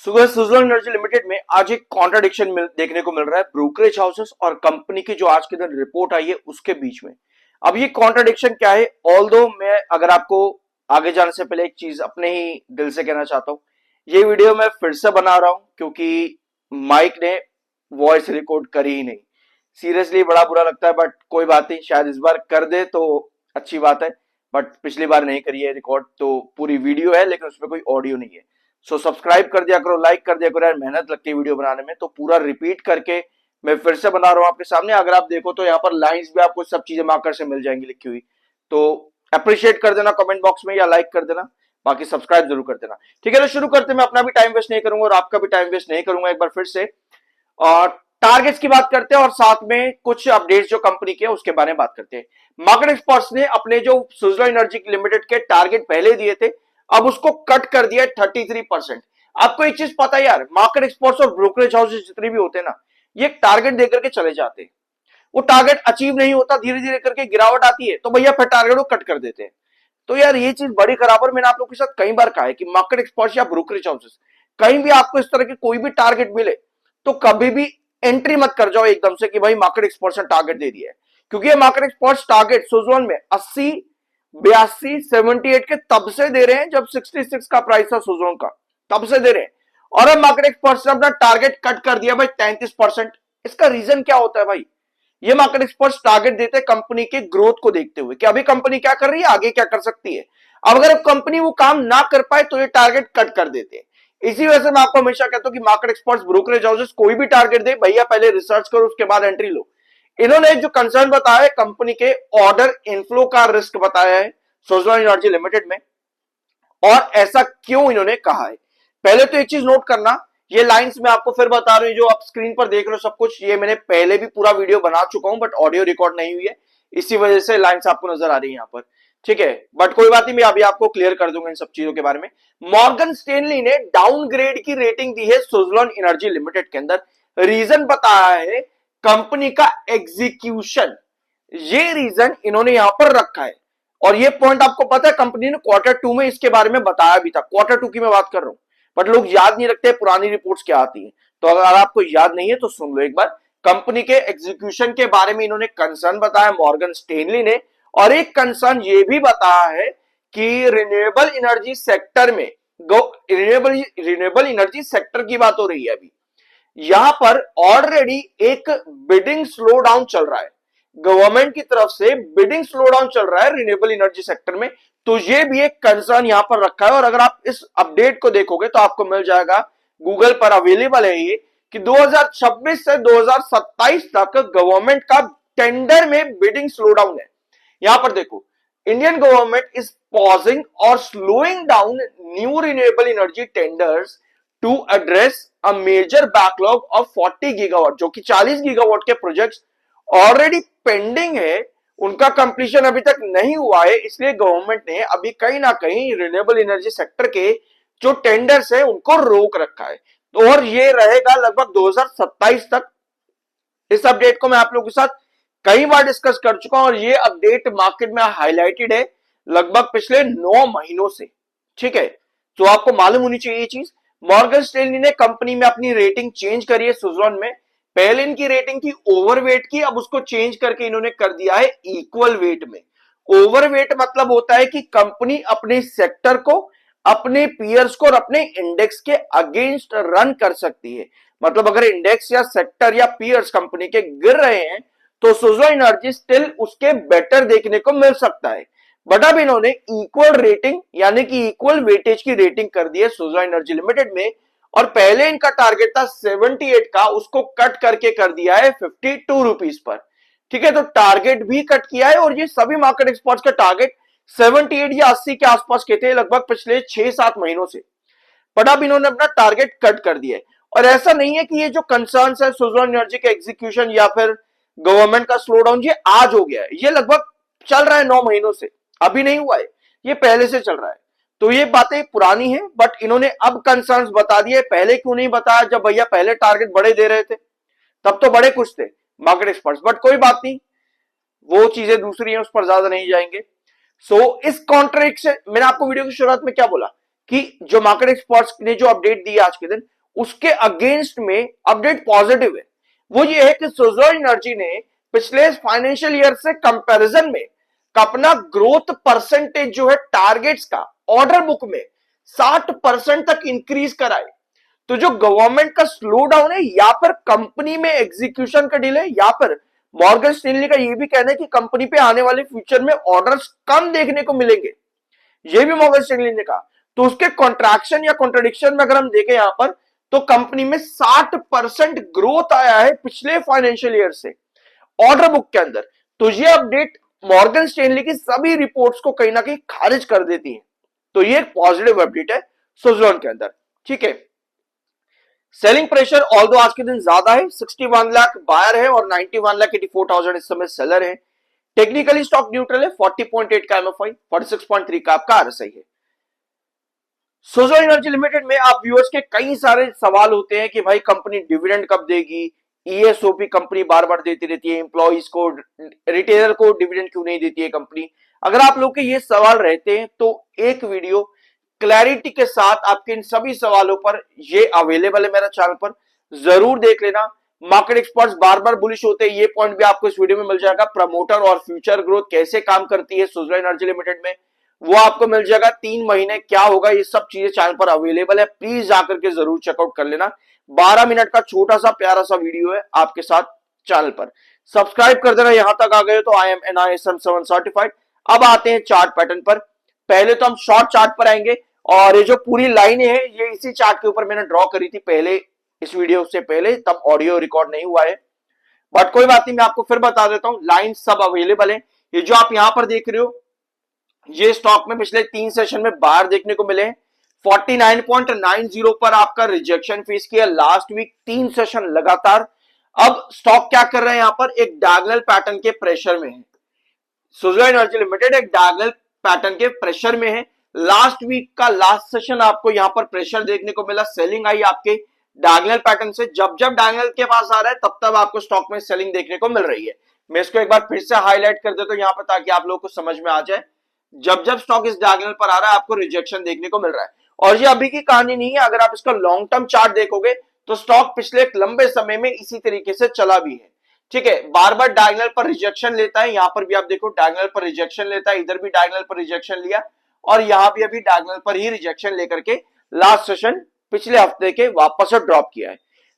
Suzlon energy limited में आज एक कॉन्ट्राडिक्शन देखने को मिल रहा है ब्रोकरेज हाउसेस और कंपनी की जो आज के दिन रिपोर्ट आई है उसके बीच में। अब ये कॉन्ट्राडिक्शन क्या है? ऑल्दो मैं अगर आपको आगे जाने से पहले एक चीज अपने ही दिल से कहना चाहता हूं, ये वीडियो मैं फिर से बना रहा हूं क्योंकि माइक ने वॉइस रिकॉर्ड करी ही नहीं। सीरियसली बड़ा बुरा लगता है, बट कोई बात नहीं, शायद इस बार कर दे तो अच्छी बात है। बट पिछली बार नहीं करी है रिकॉर्ड, तो पूरी वीडियो है लेकिन उसमें कोई ऑडियो नहीं है। सो सब्सक्राइब कर दिया करो, लाइक कर दिया करो यार, मेहनत लगती है वीडियो बनाने में। तो पूरा रिपीट करके मैं फिर से बना रहा हूं आपके सामने। अगर आप देखो तो यहाँ पर लाइंस भी आपको सब चीजें मार्कर से मिल जाएंगी लिखी हुई, तो अप्रिशिएट कर देना कमेंट बॉक्स में या लाइक कर देना, बाकी सब्सक्राइब जरूर कर देना। ठीक है, तो शुरू करते हैं। मैं अपना भी टाइम वेस्ट नहीं करूंगा और आपका भी टाइम वेस्ट नहीं करूंगा। एक बार फिर से और टारगेट्स की बात करते हैं और साथ में कुछ अपडेट्स जो कंपनी के उसके बारे में बात करते हैं। मार्केट एक्सपर्ट्स ने अपने जो सुजलॉन एनर्जी लिमिटेड के टारगेट पहले दिए थे, अब उसको कट कर दिया 33%। आपको एक चीज पता है यार, मार्केट एक्सपर्ट्स और ब्रोकरेज हाउसेस जितने भी होते हैं ना, ये टारगेट देकर के चले जाते हैं। वो टारगेट अचीव नहीं होता, धीरे धीरे करके गिरावट आती है तो भैया फिर टारगेट को कट कर देते हैं। तो यार ये चीज बड़ी खराब है। मैंने आप लोगों के साथ कई बार कहा है कि मार्केट एक्सपर्ट्स या ब्रोकरेज हाउसेस कहीं भी आपको इस तरह की कोई भी टारगेट मिले तो कभी भी एंट्री मत कर जाओ एकदम से कि भाई मार्केट एक्सपर्ट्स ने टारगेट दे दिया है, क्योंकि ये मार्केट एक्सपर्ट्स टारगेट सुजलॉन में 80, 82, 78 के तब से दे रहे हैं जब 66 का प्राइस था सुजलॉन का, तब से दे रहे हैं। और अब मार्केट एक्सपर्ट्स ने अपना टारगेट कट कर दिया भाई 33%। इसका रीजन क्या होता है भाई? ये मार्केट एक्सपर्ट्स टारगेट देते हैं कंपनी के ग्रोथ को देखते हुए कि अभी कंपनी क्या कर रही है, आगे क्या कर सकती है। अब अगर कंपनी वो काम ना कर पाए तो ये टारगेट कट कर देते हैं। इसी वजह से मैं आपको हमेशा कहता हूं कि मार्केट एक्सपर्ट्स, ब्रोकरेज हाउसेस कोई भी टारगेट दे, भैया पहले रिसर्च करो उसके बाद एंट्री लो। इन्होंने जो कंसर्न बताया है कंपनी के ऑर्डर इनफ्लो का रिस्क बताया है सुजलॉन एनर्जी लिमिटेड में, और ऐसा क्यों इन्होंने कहा है। पहले तो एक चीज नोट करना, ये लाइंस मैं आपको फिर बता रहा हूं, जो आप स्क्रीन पर देख रहे हो सब कुछ, ये मैंने पहले भी पूरा वीडियो बना चुका हूं बट ऑडियो रिकॉर्ड नहीं हुई है, इसी वजह से लाइंस आपको नजर आ रही है यहां पर। ठीक है, बट कोई बात नहीं, मैं अभी आपको क्लियर कर दूंगा इन सब चीजों के बारे में। मॉर्गन स्टेनली ने डाउनग्रेड की रेटिंग दी है सुजलॉन एनर्जी लिमिटेड के अंदर। रीजन बताया है कंपनी का एग्जीक्यूशन, ये रीजन इन्होंने यहां पर रखा है। और ये पॉइंट आपको पता है कंपनी ने Q2 में इसके बारे में बताया भी था। Q2 की मैं बात कर रहा हूं, बट लोग याद नहीं रखते पुरानी रिपोर्ट्स क्या आती है। तो अगर आपको याद नहीं है तो सुन लो एक बार। कंपनी के एग्जीक्यूशन के बारे में इन्होंने कंसर्न बताया मॉर्गन स्टेनली ने, और एक कंसर्न ये भी बताया है कि रिन्यूएबल एनर्जी सेक्टर में, रिन्यूएबल एनर्जी सेक्टर की बात हो रही है अभी, यहां पर ऑलरेडी एक बिडिंग स्लो डाउन चल रहा है। गवर्नमेंट की तरफ से बिडिंग स्लो डाउन चल रहा है रिन्यूएबल एनर्जी सेक्टर में, तो ये भी एक कंसर्न यहां पर रखा है। और अगर आप इस अपडेट को देखोगे तो आपको मिल जाएगा, गूगल पर अवेलेबल है ये, कि 2026 से 2027 तक गवर्नमेंट का टेंडर में बिडिंग स्लो डाउन है। यहां पर देखो, इंडियन गवर्नमेंट इज पॉजिंग और slowing down new renewable energy tenders to address a major backlog of 40 gigawatt, जो कि 40 गीगावाट के प्रोजेक्ट्स ऑलरेडी पेंडिंग है, उनका कंप्लीशन अभी तक नहीं हुआ है। इसलिए गवर्नमेंट ने अभी कहीं ना कहीं रिन्यूएबल एनर्जी सेक्टर के जो टेंडर्स है उनको रोक रखा है। तो और ये रहेगा लगभग 2027 तक। इस अपडेट को मैं आप लोगों के साथ कई बार डिस्कस कर चुका हूं और ये अपडेट मार्केट में हाईलाइटेड है लगभग पिछले 9 महीनों से। ठीक है, तो आपको मालूम होनी चाहिए ये चीज। मॉर्गन स्टैनली ने कंपनी में अपनी रेटिंग चेंज करी है सुजलॉन में। पहले इनकी रेटिंग थी ओवरवेट की, अब उसको चेंज करके इन्होंने कर दिया है इक्वल वेट में। ओवरवेट मतलब होता है कि कंपनी अपने सेक्टर को, अपने पीयर्स को और अपने इंडेक्स के अगेंस्ट रन कर सकती है। मतलब अगर इंडेक्स या सेक्टर या पीयर्स कंपनी के गिर रहे हैं तो सुजलॉन एनर्जी स्टिल उसके बेटर देखने को मिल सकता है। बट अब इन्होंने इक्वल रेटिंग यानी कि इक्वल वेटेज की रेटिंग कर दी है सुजलॉन एनर्जी लिमिटेड में, और पहले इनका टारगेट था 78 का, उसको कट करके कर दिया है 52 रुपीज पर। ठीक है, तो टारगेट भी कट किया है और ये सभी मार्केट एक्सपर्ट्स का टारगेट 78 या 80 के आसपास के थे लगभग पिछले 6-7 महीनों से। बट अब इन्होंने अपना टारगेट कट कर दिया है। और ऐसा नहीं है कि ये जो कंसर्न्स है सुजलॉन एनर्जी के एग्जीक्यूशन या फिर गवर्नमेंट का स्लो डाउन, ये आज हो गया है, ये लगभग चल रहा है 9 महीनों से, अभी नहीं हुआ है, ये पहले से चल रहा है। तो ये बातें पुरानी है, बट इन्होंने अब कंसर्न्स बता दिए। पहले क्यों नहीं बताया? जब भैया पहले टारगेट बड़े दे रहे थे तब तो बड़े कुछ थे मार्केट एक्सपर्ट्स, बट कोई बात नहीं, वो चीजें दूसरी हैं, उस पर ज्यादा नहीं जाएंगे। सो इस कॉन्ट्रैक्ट से मैंने आपको वीडियो की शुरुआत में क्या बोला कि जो मार्केट एक्सपर्ट्स ने जो अपडेट दी आज के दिन, उसके अगेंस्ट में अपडेट पॉजिटिव है। वो ये है कि सुज़लोन एनर्जी ने पिछले फाइनेंशियल ईयर से कंपैरिजन में अपना ग्रोथ परसेंटेज जो है टारगेट्स का ऑर्डर बुक में 60% तक इंक्रीज कराए। तो जो गवर्नमेंट का स्लो डाउन है या फिर कंपनी में एग्जीक्यूशन का डिले या फिर मॉर्गन स्टैनली का ये भी कहना है कि कंपनी पे आने वाले फ्यूचर में ऑर्डर्स कम देखने को मिलेंगे, ये भी मॉर्गन स्टैनली ने कहा। तो उसके कॉन्ट्रैक्शन या कॉन्ट्रडिक्शन में अगर हम देखें यहां पर तो कंपनी में 60% ग्रोथ आया है पिछले फाइनेंशियल ईयर से ऑर्डर बुक के अंदर। तो ये अपडेट मॉर्गन स्टैनली की सभी रिपोर्ट्स को कहीं ना कहीं खारिज कर देती है। तो ये एक पॉजिटिव अपडेट है सुज़लोन के अंदर। ठीक है, सेलिंग प्रेशर ऑल्दो आज के दिन ज्यादा है, 61 लाख बायर है और 91,84,000 इस समय सेलर है। टेक्निकली स्टॉक न्यूट्रल है, 40.8 का एमएफआई, 46.3 का आपका आरएसआई है। सुज़लोन एनर्जी लिमिटेड में आप व्यूअर्स के कई सारे सवाल होते हैं कि भाई कंपनी डिविडेंड कब देगी, ईएसओपी कंपनी बार बार देती रहती है, एम्प्लॉइज को रिटेलर को डिविडेंड क्यों नहीं देती है कंपनी। अगर आप लोग के ये सवाल रहते हैं तो एक वीडियो क्लैरिटी के साथ आपके इन सभी सवालों पर ये अवेलेबल है मेरा चैनल पर, जरूर देख लेना। मार्केट एक्सपर्ट्स बार बार बुलिश होते हैं, ये पॉइंट भी आपको इस वीडियो में मिल जाएगा। प्रमोटर और फ्यूचर ग्रोथ कैसे काम करती है सुज़लोन एनर्जी लिमिटेड में, वो आपको मिल जाएगा। 3 महीने क्या होगा, ये सब चीजें चैनल पर अवेलेबल है, प्लीज जाकर के जरूर चेकआउट कर लेना। 12 मिनट का छोटा सा प्यारा सा वीडियो है आपके साथ चैनल पर, सब्सक्राइब कर देना। यहां तक आ गए तो आई एम NISM 7 सर्टिफाइड। अब आते हैं चार्ट पैटर्न पर। पहले तो हम शॉर्ट चार्ट पर आएंगे और ये जो पूरी लाइन है ये इसी चार्ट के ऊपर मैंने ड्रॉ करी थी पहले, इस वीडियो से पहले, तब ऑडियो रिकॉर्ड नहीं हुआ है, बट कोई बात नहीं, मैं आपको फिर बता देता हूं। लाइन सब अवेलेबल है। ये जो आप यहां पर देख रहे हो ये स्टॉक में पिछले 3 सेशन में बाहर देखने को मिले। 49.90 पर आपका रिजेक्शन फेस किया लास्ट वीक, 3 सेशन लगातार। अब स्टॉक क्या कर रहे हैं, यहां पर एक डायगोनल पैटर्न के प्रेशर में है। सुज़लोन एनर्जी लिमिटेड एक डायगोनल पैटर्न के प्रेशर में है। लास्ट वीक का लास्ट सेशन आपको यहां पर प्रेशर देखने को मिला, सेलिंग आई आपके डायगोनल पैटर्न से। जब जब डायगोनल के पास आ रहा है तब तब आपको स्टॉक में सेलिंग देखने को मिल रही है। मैं इसको एक बार फिर से हाईलाइट कर देता हूं यहां पर ताकि आप लोगों को समझ में आ जाए। जब जब स्टॉक इस डायगोनल पर आ रहा है आपको रिजेक्शन देखने को मिल रहा है, और ये अभी की कहानी नहीं है। अगर आप इसका लॉन्ग टर्म चार्ट देखोगे तो स्टॉक पिछले एक लंबे समय में इसी तरीके से चला भी है। ठीक है, बार बार डायगोनल पर रिजेक्शन लेता है, यहां पर भी आप देखो डायगोनल पर रिजेक्शन लेता है, इधर भी डायगोनल पर रिजेक्शन लिया और यहां भी अभी डायगोनल पर ही रिजेक्शन लेकर के लास्ट सेशन पिछले हफ्ते के वापस से ड्रॉप किया है।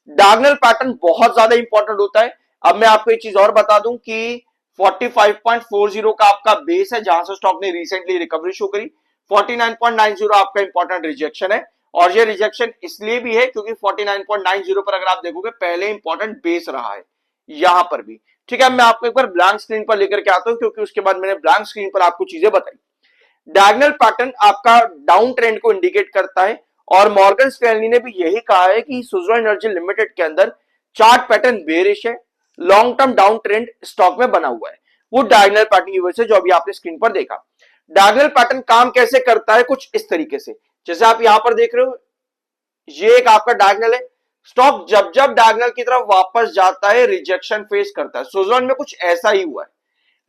डायगोनल पैटर्न बहुत ज्यादा इंपॉर्टेंट होता है। अब मैं आपको एक चीज और बता दूं कि 45.40 का आपका बेस है जहां से स्टॉक ने रिसेंटली रिकवरी शो करी। 49.90 आपका इंपॉर्टेंट रिजेक्शन है, और ये रिजेक्शन इसलिए भी है क्योंकि 49.90 पर अगर आप देखोगे पहले इंपॉर्टेंट बेस रहा है यहां पर भी। ठीक है, मैं आपको एक बार ब्लैंक स्क्रीन पर लेकर के आता हूं क्योंकि उसके बाद मैंने ब्लैंक स्क्रीन पर आपको चीजें बताई। डायगोनल पैटर्न आपका डाउन ट्रेंड को इंडिकेट करता है, और मॉर्गन स्टैनली ने भी यही कहा है कि सुज़लोन एनर्जी लिमिटेड के अंदर चार्ट पैटर्न बेरिश है, long term down trend stock में बना हुआ है, वो डायगोनल पैटर्न की वजह से जो अभी आपने स्क्रीन पर देखा। डायगोनल पैटर्न काम कैसे करता है, कुछ इस तरीके से, जैसे आप यहां पर देख रहे हो ये एक आपका डायगोनल है। स्टॉक जब जब डायगोनल की तरफ वापस जाता है रिजेक्शन फेस करता है। सुज़लोन में कुछ ऐसा ही हुआ है।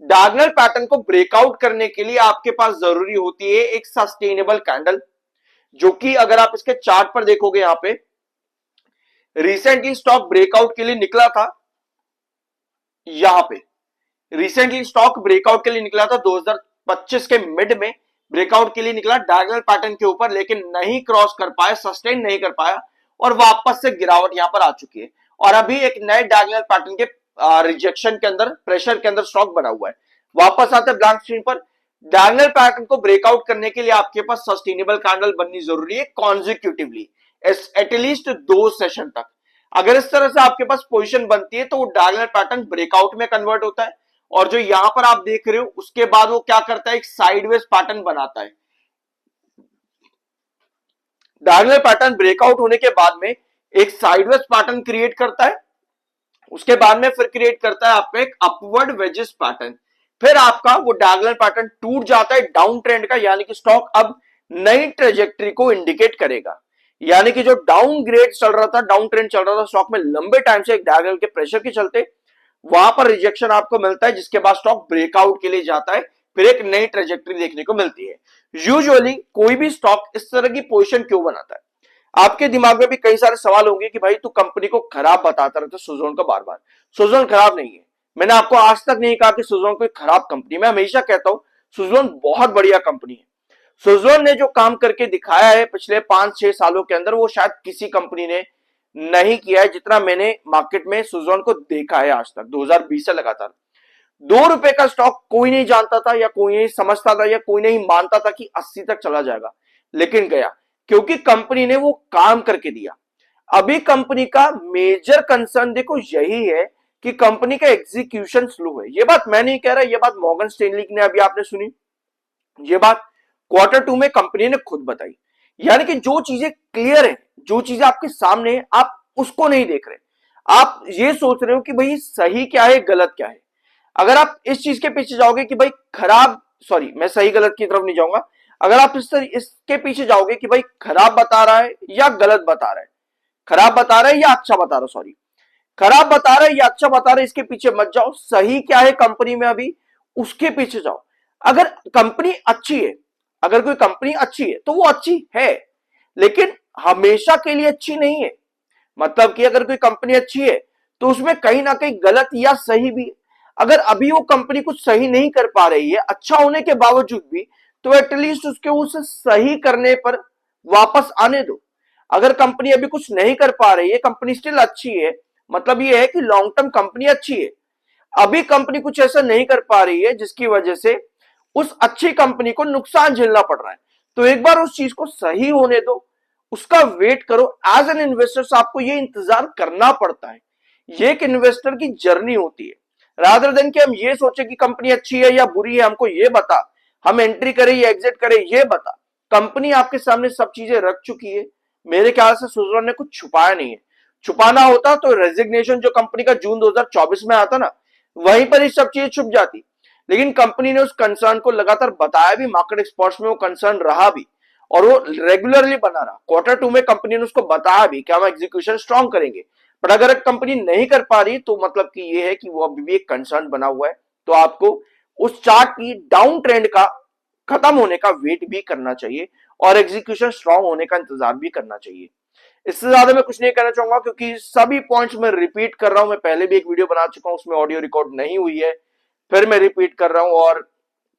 डायगोनल पैटर्न को ब्रेकआउट करने के लिए आपके पास जरूरी होती है एक सस्टेनेबल कैंडल, जो कि अगर आप इसके चार्ट पर देखोगे यहां पे रिसेंटली स्टॉक ब्रेकआउट के लिए निकला था। यहां पे रिसेंटली स्टॉक ब्रेकआउट के लिए निकला था 2025 के मिड में ब्रेकआउट के लिए निकला डायगोनल पैटर्न के ऊपर, लेकिन नहीं क्रॉस कर पाया, सस्टेन नहीं कर पाया और वापस से गिरावट यहां पर आ चुकी है। और अभी एक नए डायगोनल पैटर्न के रिजेक्शन के अंदर, प्रेशर के अंदर स्टॉक बना हुआ है। वापस आते हैं ब्लैंक स्क्रीन पर। डायगोनल पैटर्न को ब्रेकआउट करने के लिए आपके पास सस्टेनेबल कैंडल बननी जरूरी है कॉन्जिक्यूटिवली, एटलीस्ट 2 सेशन तक। अगर इस तरह से आपके पास पोजीशन बनती है तो वो डायगोनल पैटर्न ब्रेकआउट में कन्वर्ट होता है, और जो यहां पर आप देख रहे हो उसके बाद वो क्या करता है, एक साइडवेज पैटर्न बनाता है। डायगोनल पैटर्न ब्रेकआउट होने के बाद में एक साइडवेज पैटर्न क्रिएट करता है, उसके बाद में फिर क्रिएट करता है आपका एक अपवर्ड वेजेस पैटर्न। फिर आपका वो डायगोनल पैटर्न टूट जाता है डाउन ट्रेंड का, यानी कि स्टॉक अब नई ट्रेजेक्टरी को इंडिकेट करेगा। यानी कि जो डाउन ग्रेड चल रहा था, डाउन ट्रेंड चल रहा था स्टॉक में लंबे टाइम से एक डायगोनल के प्रेशर के चलते, वहां पर रिजेक्शन आपको मिलता है, जिसके बाद स्टॉक ब्रेकआउट के लिए जाता है, फिर एक नई ट्रेजेक्टरी देखने को मिलती है। यूजुअली कोई भी स्टॉक इस तरह की पोजीशन क्यों बनाता है, आपके दिमाग में भी कई सारे सवाल होंगे कि भाई तू कंपनी को खराब बताता रहता सुज़लोन का बार बार। सुज़लोन खराब नहीं है, मैंने आपको आज तक नहीं कहा कि सुज़लोन कोई खराब कंपनी, मैं हमेशा कहता हूं सुज़लोन बहुत बढ़िया कंपनी है। सुज़लोन ने जो काम करके दिखाया है पिछले 5-6 सालों के अंदर, वो शायद किसी कंपनी ने नहीं किया है जितना मैंने मार्केट में सुज़लोन को देखा है आज तक 2020 से लगातार। ₹2 का स्टॉक कोई नहीं जानता था या कोई नहीं समझता था या कोई नहीं मानता था कि 80 तक चला जाएगा, लेकिन गया क्योंकि कंपनी ने वो काम करके दिया। अभी कंपनी का मेजर कंसर्न देखो यही है कि कंपनी का एग्जीक्यूशन स्लो है। ये बात मैं नहीं कह रहा, ये बात मॉर्गन स्टैनली ने अभी आपने सुनी, ये बात Q2 में कंपनी ने खुद बताई। यानी कि जो चीजें क्लियर है, जो चीजें आपके सामने है, आप उसको नहीं देख रहे, आप ये सोच रहे हो कि भाई सही क्या है गलत क्या है। अगर आप इस चीज के पीछे जाओगे कि भाई खराब, सॉरी मैं सही गलत की तरफ नहीं जाऊंगा, अगर आप इसके पीछे जाओगे कि भाई खराब बता रहा है या गलत बता रहा है, खराब बता रहा है या अच्छा बता रहा है, सॉरी खराब बता रहा है या अच्छा बता रहा है, इसके पीछे मत जाओ। सही क्या है कंपनी में अभी उसके पीछे जाओ। अगर कंपनी अच्छी है, अगर कोई कंपनी अच्छी है तो वो अच्छी है, लेकिन हमेशा के लिए अच्छी नहीं है। मतलब कि अगर कोई कंपनी अच्छी है तो उसमें कहीं ना कहीं गलत या सही भी है। अगर अभी वो कंपनी कुछ सही नहीं कर पा रही है अच्छा होने के बावजूद भी, तो एटलीस्ट उसके उसे सही करने पर वापस आने दो। अगर कंपनी अभी कुछ नहीं कर पा रही है, कंपनी स्टिल अच्छी है, मतलब ये है कि लॉन्ग टर्म कंपनी अच्छी है। अभी कंपनी कुछ ऐसा नहीं कर पा रही है जिसकी वजह से उस अच्छी कंपनी को नुकसान झेलना पड़ रहा है, तो एक बार उस चीज को सही होने दो, उसका वेट करो। एज एन इन्वेस्टर आपको ये इंतजार करना पड़ता है, ये एक इन्वेस्टर की जर्नी होती है। रादर देन कि हम ये सोचे कि कंपनी अच्छी है या बुरी है, हमको ये बता, हम एंट्री करें या एग्जिट करें ये बता। कंपनी आपके सामने सब चीजें रख चुकी है। मेरे ख्याल से सुज़लोन ने कुछ छुपाया नहीं है। छुपाना होता तो रेजिग्नेशन जो कंपनी का जून 2024 में आता ना, वहीं पर ही सब चीजें छुप जाती। लेकिन कंपनी ने उस कंसर्न को लगातार बताया भी, मार्केट एक्सपर्ट्स में वो कंसर्न रहा भी और वो रेगुलरली बना रहा। Q2 में कंपनी ने उसको बताया भी कि हम एग्जीक्यूशन स्ट्रांग करेंगे, बट अगर कंपनी नहीं कर पा रही तो मतलब कि ये है कि वो अभी भी एक कंसर्न बना हुआ है। तो आपको उस चार्ट की डाउन ट्रेंड का खत्म होने का वेट भी करना चाहिए और एग्जीक्यूशन स्ट्रांग होने का इंतजार भी करना चाहिए। इससे ज्यादा मैं कुछ नहीं कहना चाहूंगा क्योंकि सभी पॉइंट्स मैं रिपीट कर रहा हूं। मैं पहले भी एक वीडियो बना चुका हूं, उसमें ऑडियो रिकॉर्ड नहीं हुई है, फिर मैं रिपीट कर रहा हूं। और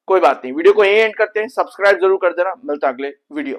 कोई बात नहीं, वीडियो को यहीं एंड करते हैं। सब्सक्राइब जरूर कर देना, मिलता अगले वीडियो में।